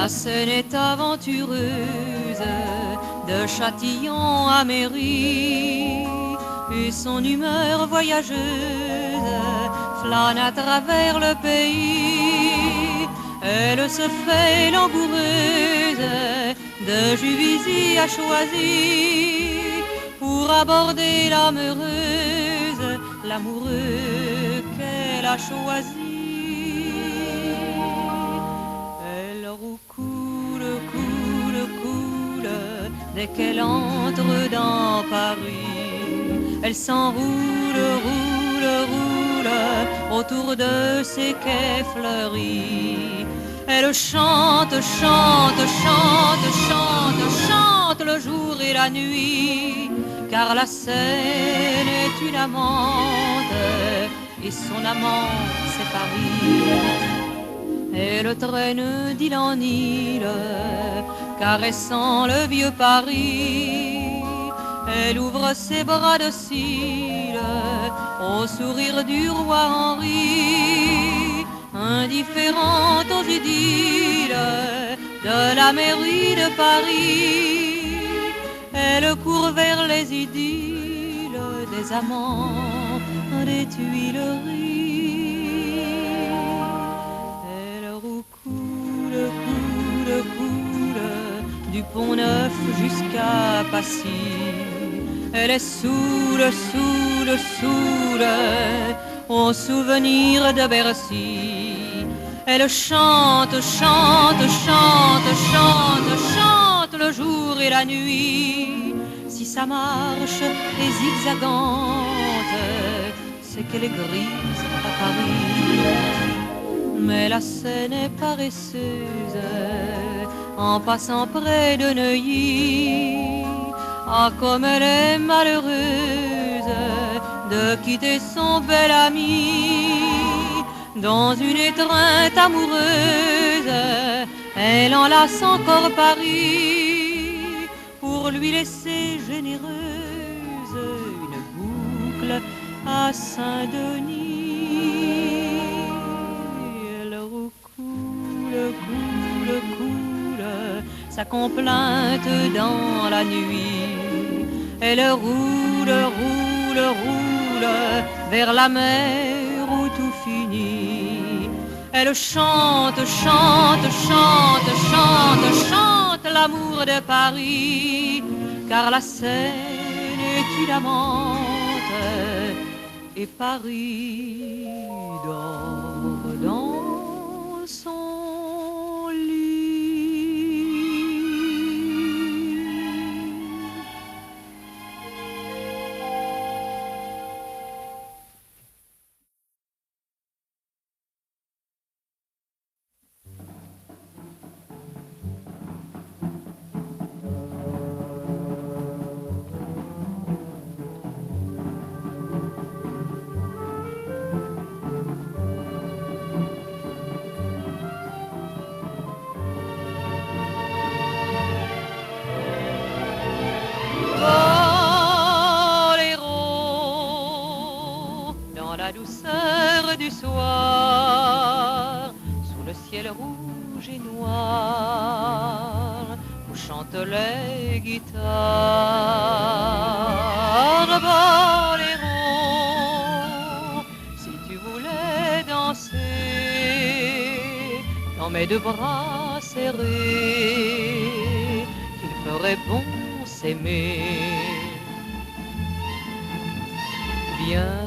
La Seine est aventureuse, de Châtillon à Mairie, et son humeur voyageuse flâne à travers le pays. Elle se fait langoureuse, de Juvisy à Choisy, pour aborder l'âme heureuse, l'amoureux qu'elle a choisi. Elle roucoule, coule, coule, dès qu'elle entre dans Paris. Elle s'enroule, roule, roule, autour de ses quais fleuris. Elle chante, chante, chante, chante, chante le jour et la nuit, car la Seine est une amante, et son amant c'est Paris. Elle traîne d'île en île, caressant le vieux Paris. Elle ouvre ses bras de cils au sourire du roi Henri, indifférente aux idylles de la mairie de Paris. Elle court vers les idylles des amants des Tuileries. Elle roucoule, coule, coule, du Pont-Neuf jusqu'à Passy. Elle est saoule, saoule, saoule, au souvenir de Bercy. Elle chante, chante, chante, chante, chante le jour et la nuit. Si sa marche est zigzagante, c'est qu'elle est grise à Paris. Mais la Seine est paresseuse, en passant près de Neuilly. Ah, comme elle est malheureuse de quitter son bel ami. Dans une étreinte amoureuse, elle enlace encore Paris, pour lui laisser généreuse une boucle à Saint-Denis. Elle roucoule, coule, coule, sa complainte dans la nuit. Elle roule, roule, roule vers la mer où tout finit. Elle chante, chante, chante, chante, chante l'amour de Paris, car la Seine est une amante et Paris dort dans son lit. Du soir, sous le ciel rouge et noir, où chantent les guitares. Boléro, si tu voulais danser dans mes deux bras serrés, qu'il ferait bon s'aimer. Viens.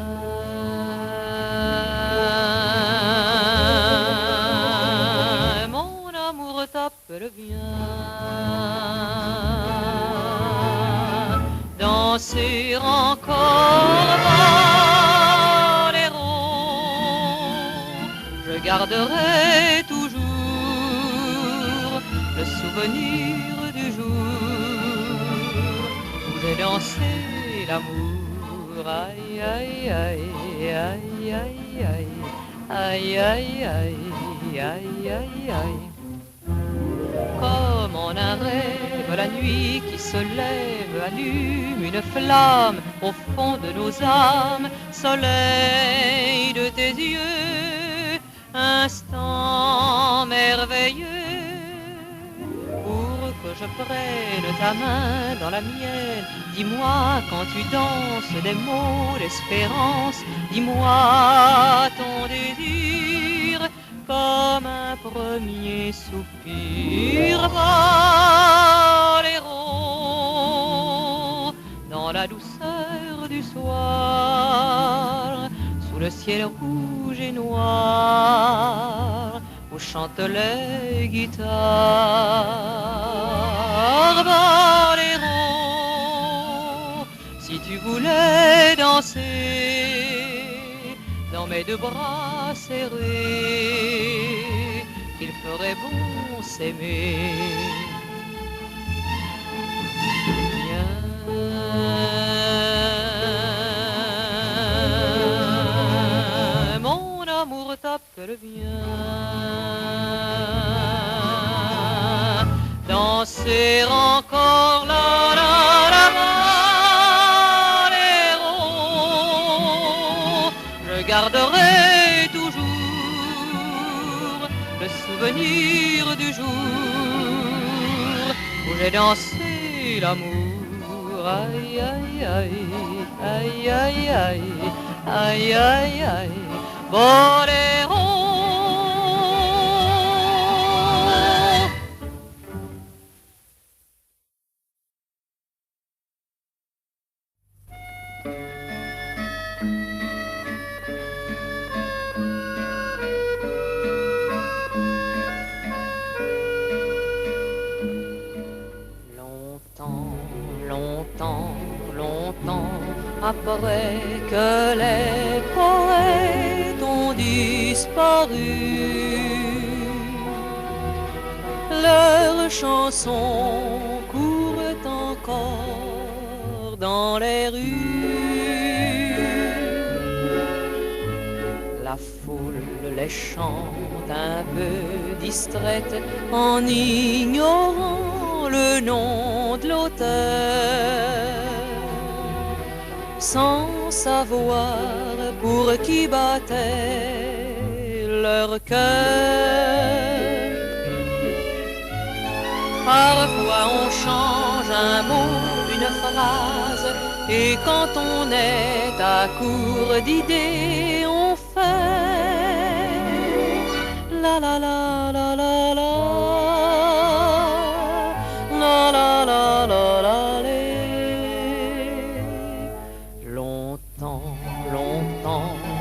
T'appelle bien danser encore boléro. Je garderai toujours le souvenir du jour où j'ai dansé l'amour. Aïe, aïe, aïe, aïe, aïe, aïe, aïe, aïe, aïe, aïe, aïe, aïe. Comme en un rêve, la nuit qui se lève allume une flamme au fond de nos âmes. Soleil de tes yeux, instant merveilleux, je prenne ta main dans la mienne. Dis-moi quand tu danses des mots d'espérance. Dis-moi ton désir comme un premier soupir. Boléro, dans la douceur du soir, sous le ciel rouge et noir, où chantent les guitares. Boléro, si tu voulais danser dans mes deux bras serrés, qu'il ferait bon s'aimer. Viens, mon amour t'appelle, viens danser encore la la la boléro. Je garderai toujours le souvenir du jour où j'ai dansé l'amour. Aïe aïe aïe aïe aïe aïe aïe aïe aïe boléro. Longtemps après que les poètes ont disparu, leurs chansons courent encore dans les rues. La foule les chante un peu distraite en ignorant le nom de l'auteur, sans savoir pour qui battait leur cœur. Parfois on change un mot, une phrase, et quand on est à court d'idées, on fait la la la la la la la la la la la.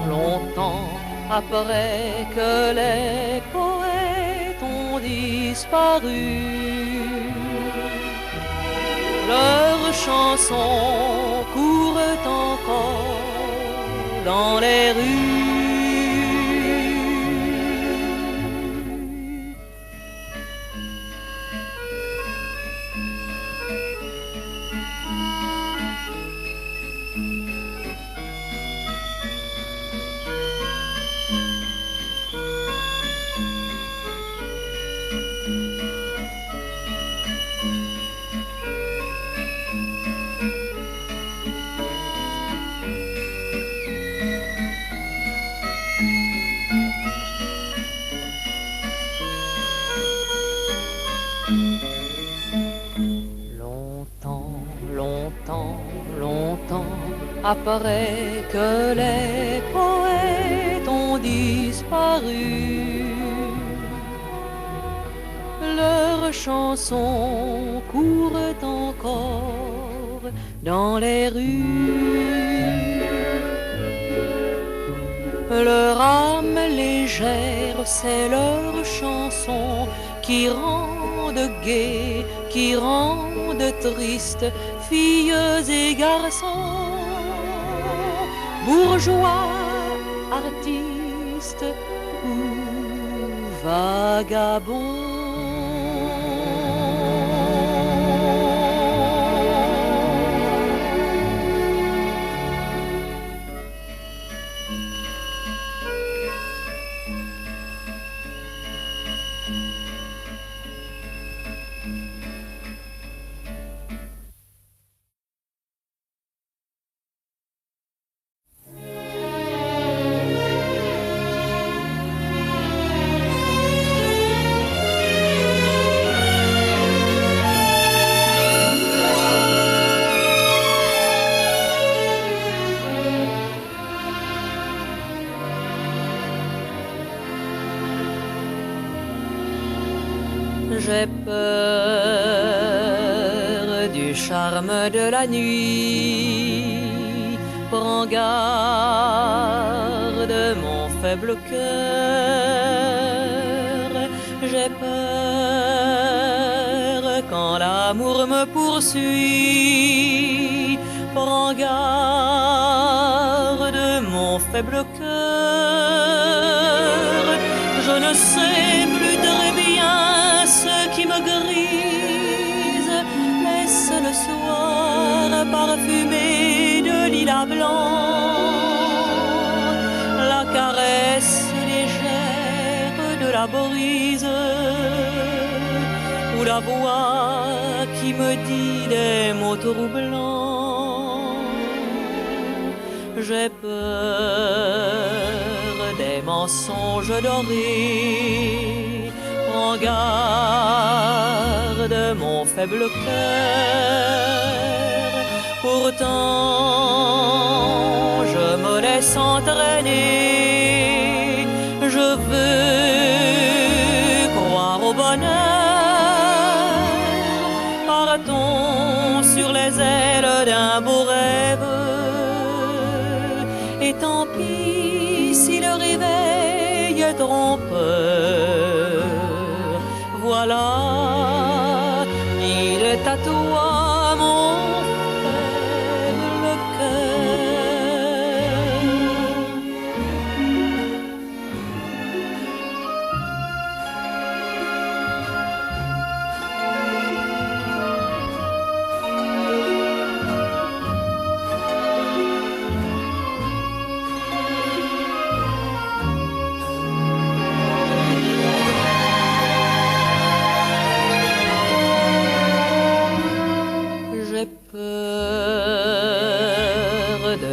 Longtemps après que les poètes ont disparu, leurs chansons courent encore dans les rues. Longtemps après que les poètes ont disparu, leurs chansons courent encore dans les rues. Leur âme légère, c'est leur chanson qui rendent gais, qui rendent tristes filles et garçons, bourgeois, artistes ou vagabonds. J'ai peur du charme de la nuit. Prends garde, mon faible cœur. J'ai peur quand l'amour me poursuit. Prends garde, mon faible cœur. Je ne sais plus très bien ce qui me grise. Est-ce le soir parfumé de lilas blanc, la caresse légère de la brise, ou la voix qui me dit des mots troublants? J'ai peur des mensonges dorés. Prends garde, mon faible cœur. Pourtant, je me laisse entraîner. Je veux croire au bonheur. Partons sur les ailes d'un beau rêve. Et tant pis si le réveil est trompeur. Voilà, il est à toi, mon faible cœur.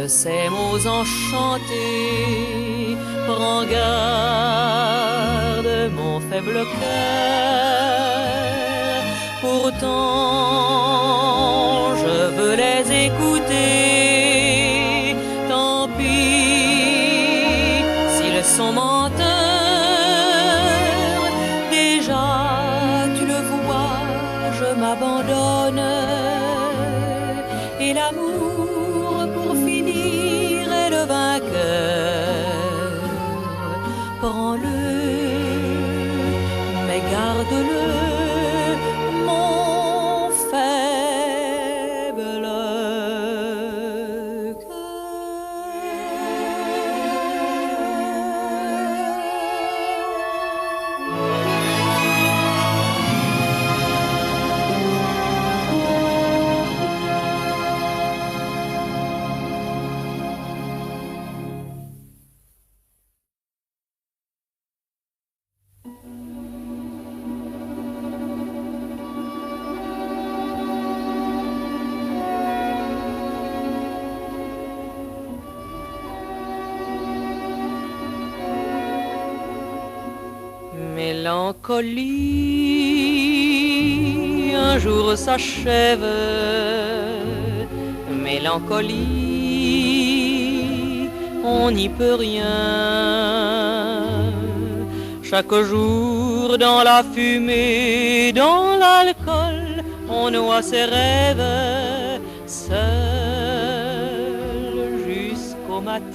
Ces mots enchantés, prends garde, mon faible cœur. Pourtant, je veux les écouter. Tant pis s'ils sont menteurs. Déjà, tu le vois, je m'abandonne. Et l'amour, pour finir, est le vainqueur. Prends-le, mais garde-le, mon faible Mélancolie, un jour s'achève. Mélancolie, on n'y peut rien. Chaque jour dans la fumée, dans l'alcool, on noie ses rêves, seul jusqu'au matin.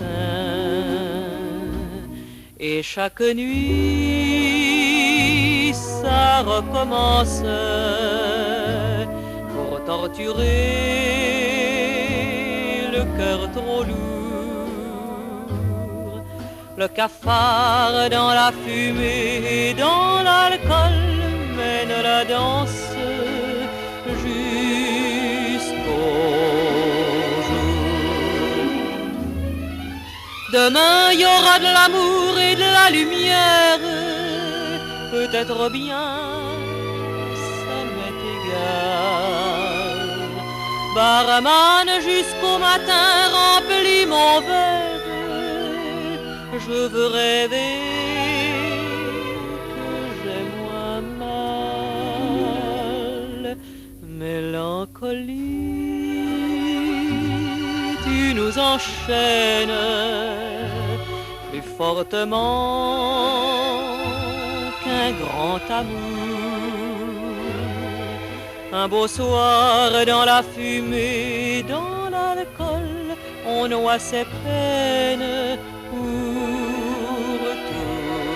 Et chaque nuit, ça recommence pour torturer le cœur trop lourd. Le cafard dans la fumée, dans l'alcool, mène la danse jusqu'au jour. Demain, il y aura de l'amour et de la lumière. Peut-être bien, ça m'est égal. Barman, jusqu'au matin, remplis mon verre. Je veux rêver que j'ai moins mal. Mélancolie, tu nous enchaînes plus fortement qu'un grand amour. Un beau soir dans la fumée, dans l'alcool, on noie ses peines pour toujours.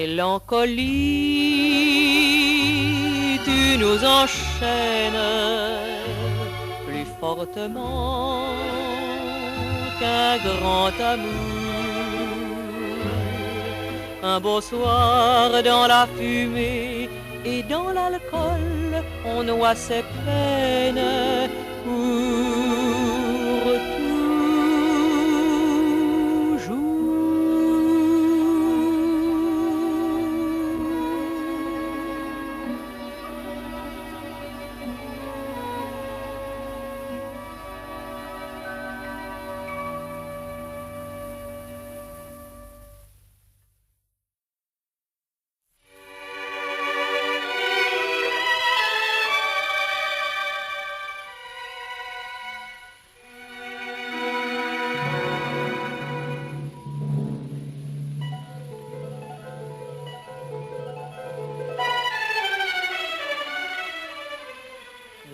Mélancolie, tu nous enchaînes plus fortement qu'un grand amour. Un beau soir dans la fumée et dans l'alcool, on noie ses peines pour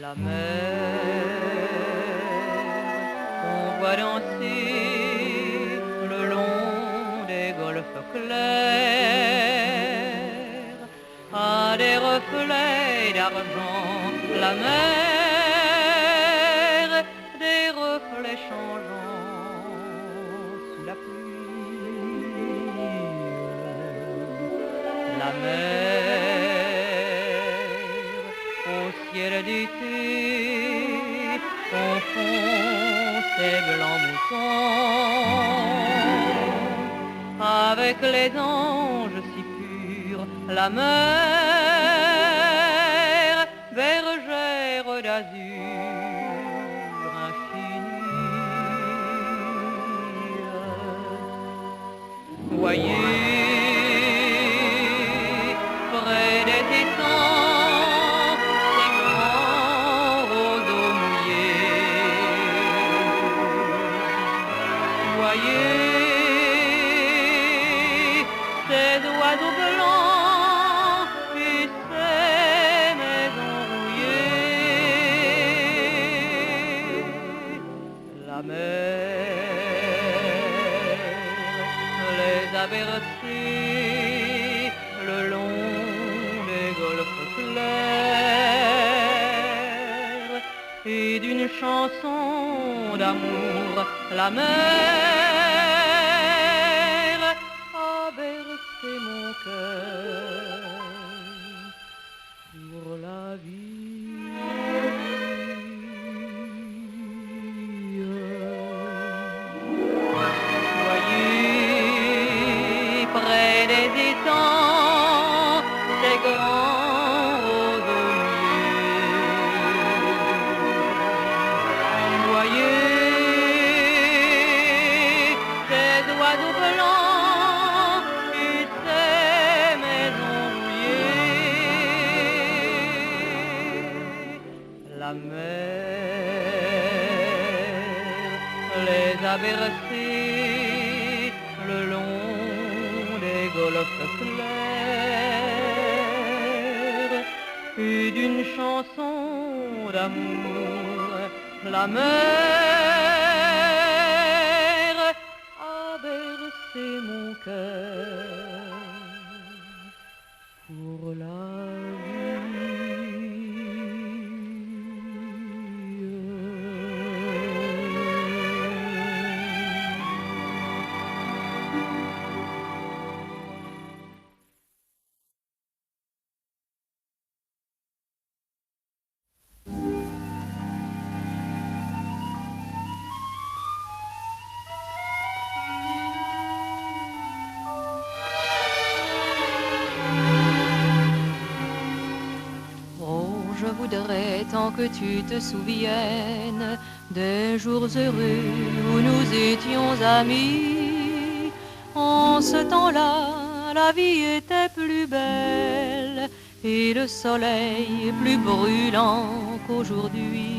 la mer, on voit danser le long des golfes clairs, à des reflets d'argent, la mer, des reflets changeants sous la pluie, la mer au ciel d'été confond ses blancs moutons avec les anges si purs, la mer, bergère d'azur infinie. Voyez près des étangs ces grands roseaux mouillés. Voyez ces oiseaux blancs et ces maisons rouillées. La mer les a bercés le long des golfes clairs et d'une chanson d'amour la mer a bercé mon cœur pour la vie. Voyez près des étangs ces grands roseaux mouillés. Voyez ces oiseaux blancs et ces maisons rouillées. La mer les a bercés le long des golfes clairs et d'une chanson d'amour la mer a bercé mon cœur pour la tant que tu te souviennes des jours heureux où nous étions amis. En ce temps-là, la vie était plus belle et le soleil plus brûlant qu'aujourd'hui.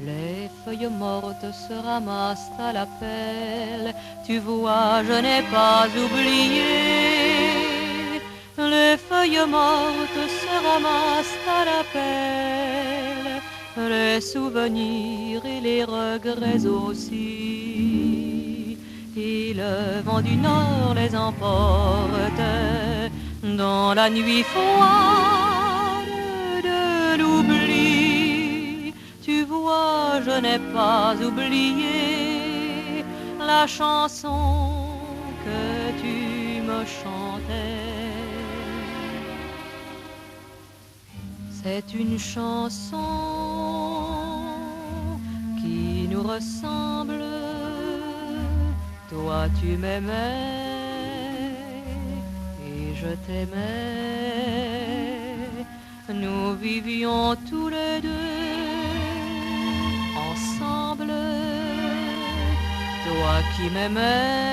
Les feuilles mortes se ramassent à la pelle. Tu vois, je n'ai pas oublié. Les feuilles mortes se ramassent à la pelle. Les souvenirs et les regrets aussi. Et le vent du nord les emporte dans la nuit froide de l'oubli. Tu vois, je n'ai pas oublié la chanson que tu me chantais. C'est une chanson qui nous ressemble. Toi tu m'aimais et je t'aimais. Nous vivions tous les deux ensemble. Toi qui m'aimais,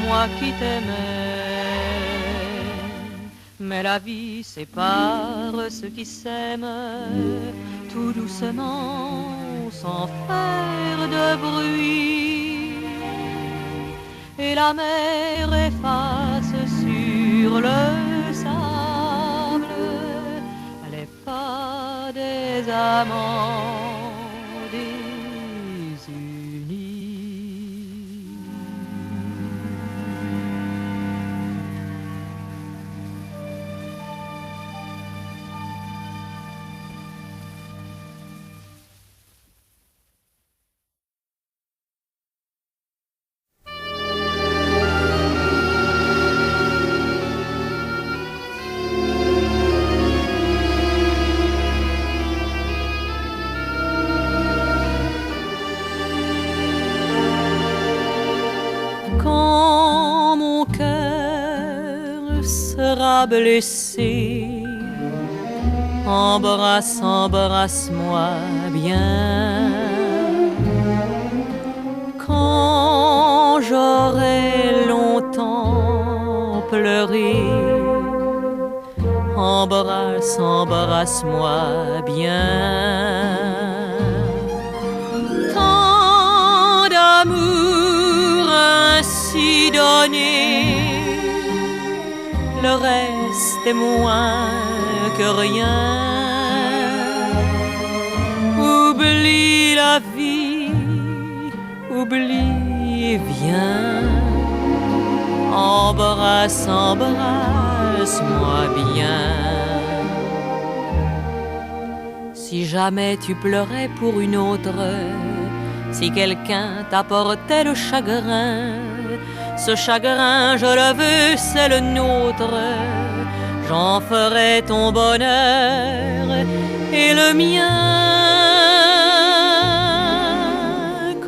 moi qui t'aimais. Mais la vie sépare ceux qui s'aiment tout doucement, sans faire de bruit. Et la mer efface sur le sable les pas des amants désunis. Blessé, embrasse-moi bien. Quand j'aurai longtemps pleuré, embrasse-moi bien. Tant d'amour ainsi donné, le reste est moins que rien. Oublie la vie, oublie et viens. Embrasse-moi bien. Si jamais tu pleurais pour une autre, si quelqu'un t'apportait le chagrin, ce chagrin, je le veux, c'est le nôtre. J'en ferai ton bonheur et le mien.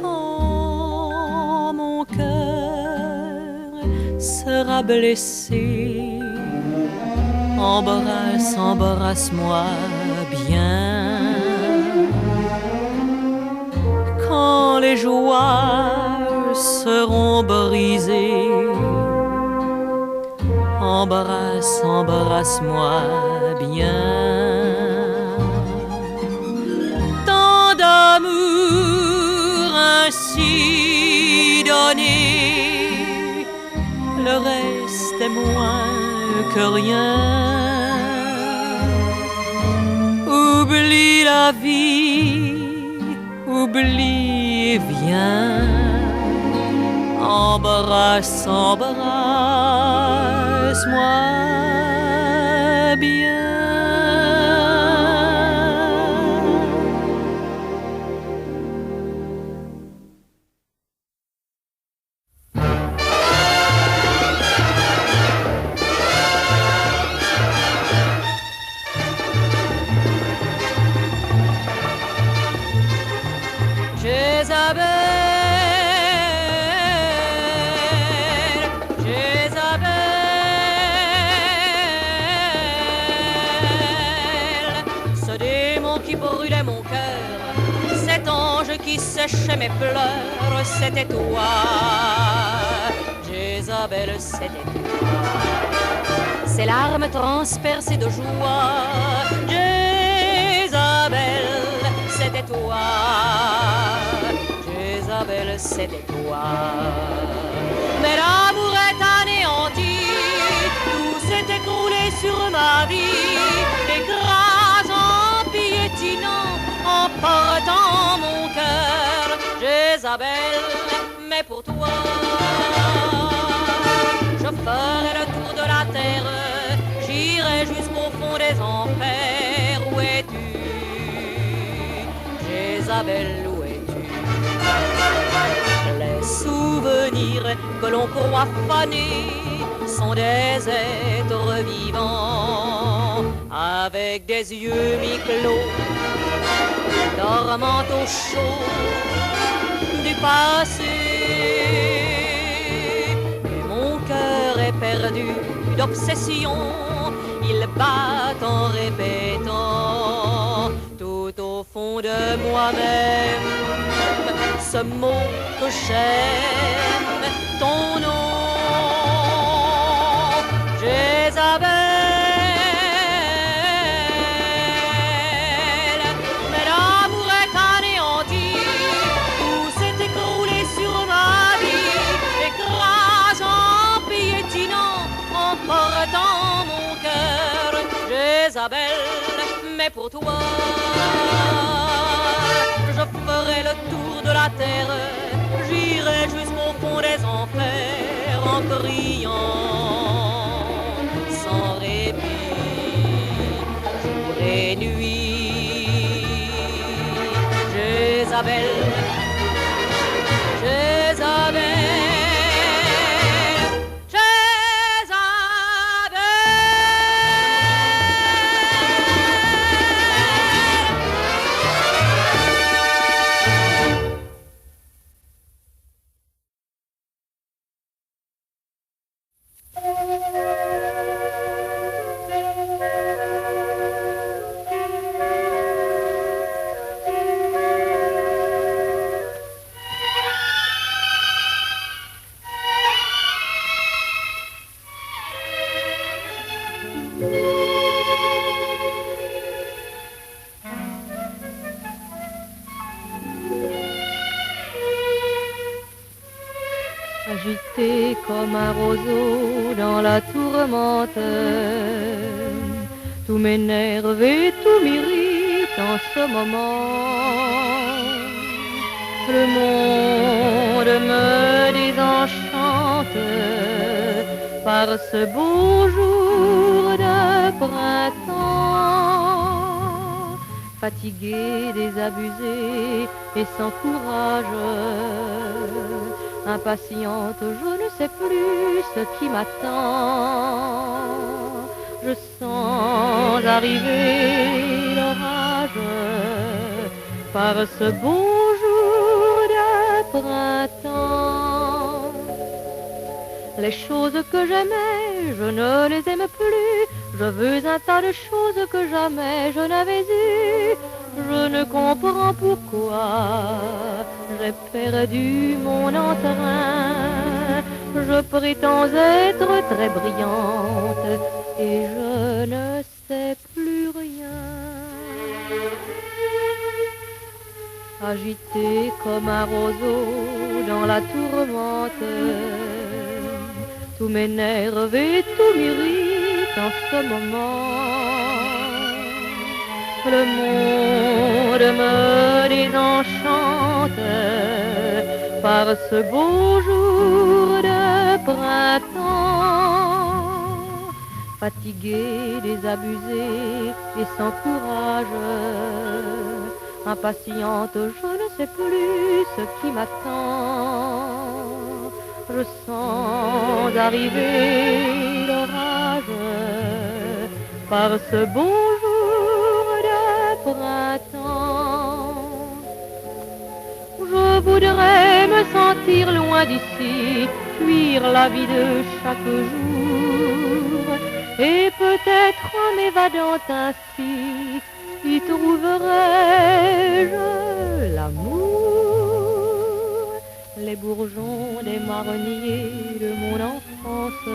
Quand mon cœur sera blessé, embrasse-moi bien. Quand les joies seront brisées, embrasse-moi bien. Tant d'amour ainsi donné, le reste est moins que rien. Oublie la vie, oublie et viens. Embrasse-moi bien. qui séchait mes pleurs, c'était toi. Jézabel, c'était toi. Ses larmes transpercées de joie, Jézabel, c'était toi. Jézabel, c'était toi. Mais l'amour est anéanti, tout s'est écroulé sur ma vie, écrasant, piétinant, emportant mon cœur. Jézabel, mais pour toi, je ferai le tour de la terre, j'irai jusqu'au fond des enfers. Où es-tu, Jézabel, où es-tu? Les souvenirs que l'on croit fanés sont des êtres vivants, avec des yeux mi-clos, dormant au chaud du passé. Et mon cœur est perdu d'obsession, il bat en répétant tout au fond de moi-même ce mot que j'aime, ton nom, Jézabel. Mais l'amour est anéanti, tout s'est écroulé sur ma vie, écrasant, piétinant, emportant mon cœur. Jézabel, mais pour toi, je ferai le tour de la terre, j'irai jusqu'au fond des enfers en criant sans répit, jour et nuit. Jézabel, Jézabel. Agité comme un roseau dans la tourmente, tout m'énerve et tout m'irrite en ce moment. Le monde me désenchante par ce beau jour de printemps. Fatigué, désabusé et sans courage, impatiente, je ne sais plus ce qui m'attend. Je sens arriver l'orage par ce beau jour de printemps. Les choses que j'aimais, je ne les aime plus. Je veux un tas de choses que jamais je n'avais eues. Je ne comprends pourquoi j'ai perdu mon entrain. Je prétends être très brillante et je ne sais plus rien. Agité comme un roseau dans la tourmente, tout m'énerve et tout m'irrite en ce moment. Le monde me désenchante par ce beau jour de printemps. Fatigué, désabusé et sans courage, impatiente, je ne sais plus ce qui m'attend. Je sens arriver l'orage par ce beau jour de printemps. Je voudrais me sentir loin d'ici, fuir la vie de chaque jour, et peut-être en m'évadant ainsi, y trouverais-je l'amour. les bourgeons des marronniers de mon enfance,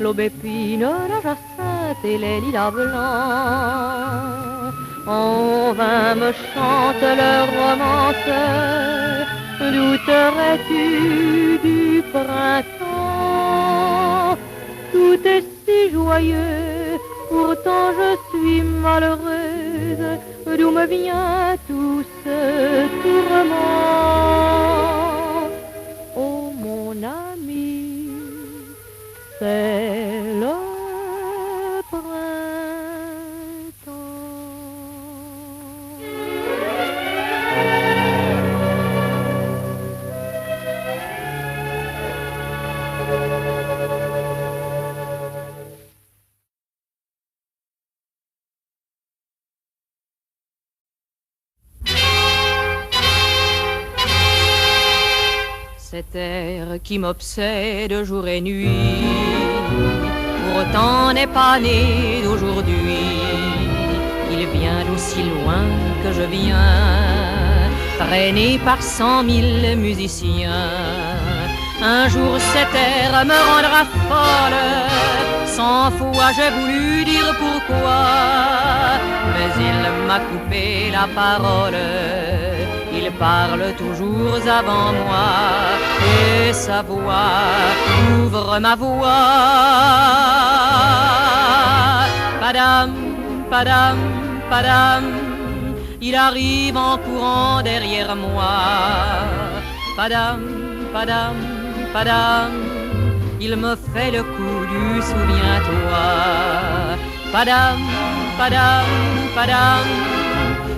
l'aubépine, la jacinthe et les lilas blancs. En vain me chantent leurs romances, douterais-tu du printemps? Tout est si joyeux, pourtant je suis malheureuse. D'où me vient tout ce tourment? Oh mon ami, c'est le cet air qui m'obsède jour et nuit, pourtant n'est pas né d'aujourd'hui. Il vient d'aussi loin que je viens, traîné par 100 000 musiciens. Un jour cet air me rendra folle, 100 fois j'ai voulu dire pourquoi, mais il m'a coupé la parole. Il parle toujours avant moi et sa voix ouvre ma voix. Padam, padam, padam, il arrive en courant derrière moi. Padam, padam, padam, il me fait le coup du souviens-toi. Padam, padam, padam,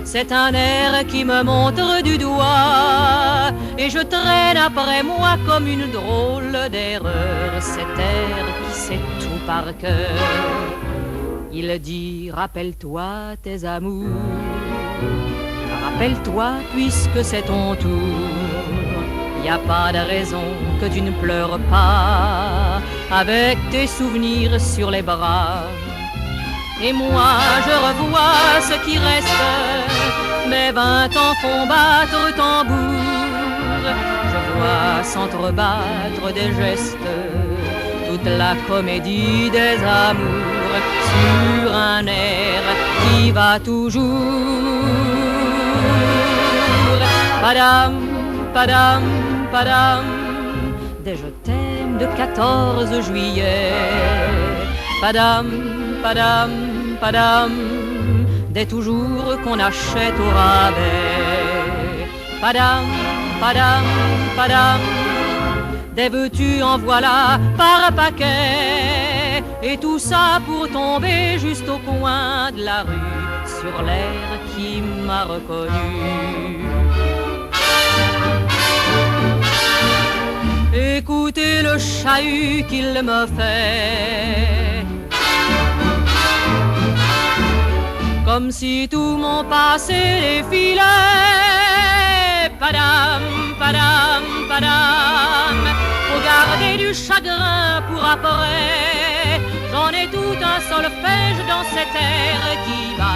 c'est un air qui me montre du doigt et je traîne après moi comme une drôle d'erreur cet air qui sait tout par cœur. Il dit rappelle-toi tes amours, rappelle-toi puisque c'est ton tour. Y a pas de raison que tu ne pleures pas avec tes souvenirs sur les bras. Et moi je revois ce qui reste, mes 20 ans font battre tambour. Je vois s'entrebattre des gestes, toute la comédie des amours sur un air qui va toujours. Padam, padam, padam, des je t'aime de 14 juillet. Padam, padam, padam, des toujours qu'on achète au rabais. Padam, padam, padam, des veux-tu en voilà par paquet. Et tout ça pour tomber juste au coin de la rue, sur l'air qui m'a reconnu. Écoutez le chahut qu'il me fait, comme si tout mon passé défilait. Padam, padam, padam, faut garder du chagrin pour après. J'en ai tout un solfège dans cet air qui va,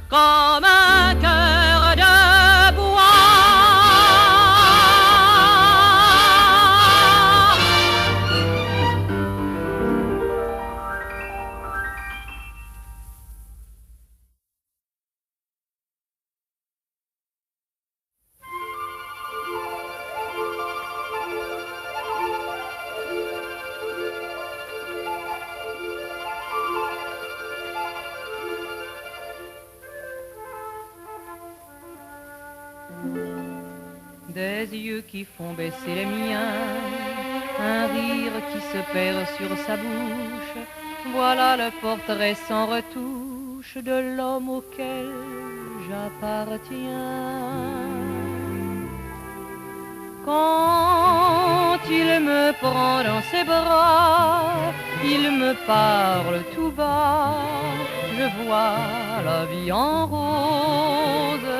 comme un cœur de bois. Des yeux qui font baisser les miens, un rire qui se perd sur sa bouche. Voilà le portrait sans retouche de l'homme auquel j'appartiens. Quand il me prend dans ses bras, il me parle tout bas. Je vois la vie en rose.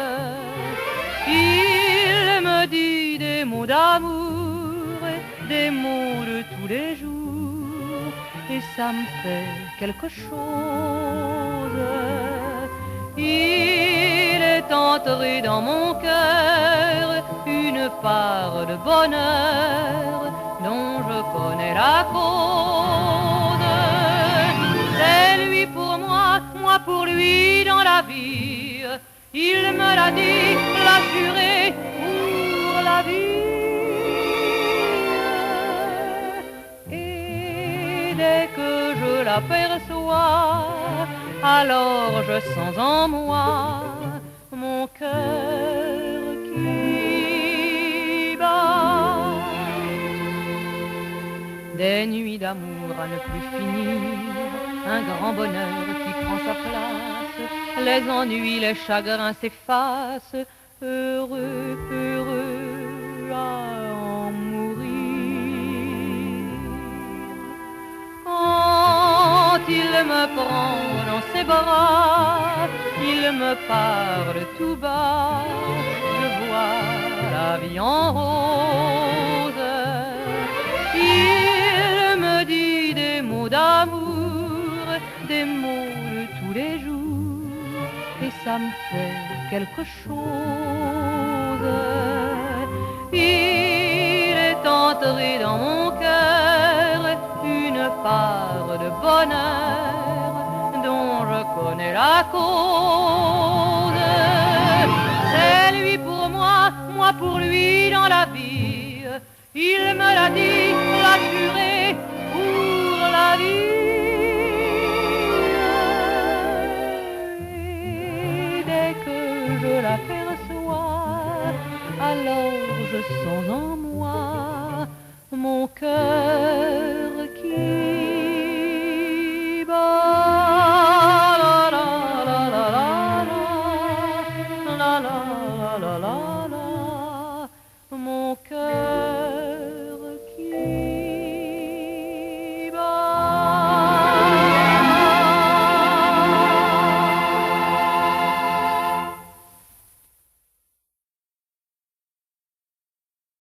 Il me dit des mots d'amour, des mots de tous les jours, et ça me fait quelque chose. Il est entré dans mon cœur part de bonheur dont je connais la cause. C'est lui pour moi, moi pour lui dans la vie. Il me l'a dit, l'a juré pour la vie. Et dès que je l'aperçois, alors je sens en moi mon cœur qui bat. Des nuits d'amour à ne plus finir, un grand bonheur qui prend sa place, les ennuis, les chagrins s'effacent, heureux, heureux à en mourir. Quand il me prend dans ses bras, il me parle tout bas, je vois la vie en rose. Il me dit des mots d'amour, des mots de tous les jours, et ça me fait quelque chose. Il est entré dans mon cœur une part de bonheur dont je connais la cause. C'est lui pour moi, moi pour lui dans la vie. Il me l'a dit, l'a juré pour la vie. Et dès que je l'aperçois, alors je sens en moi mon cœur qui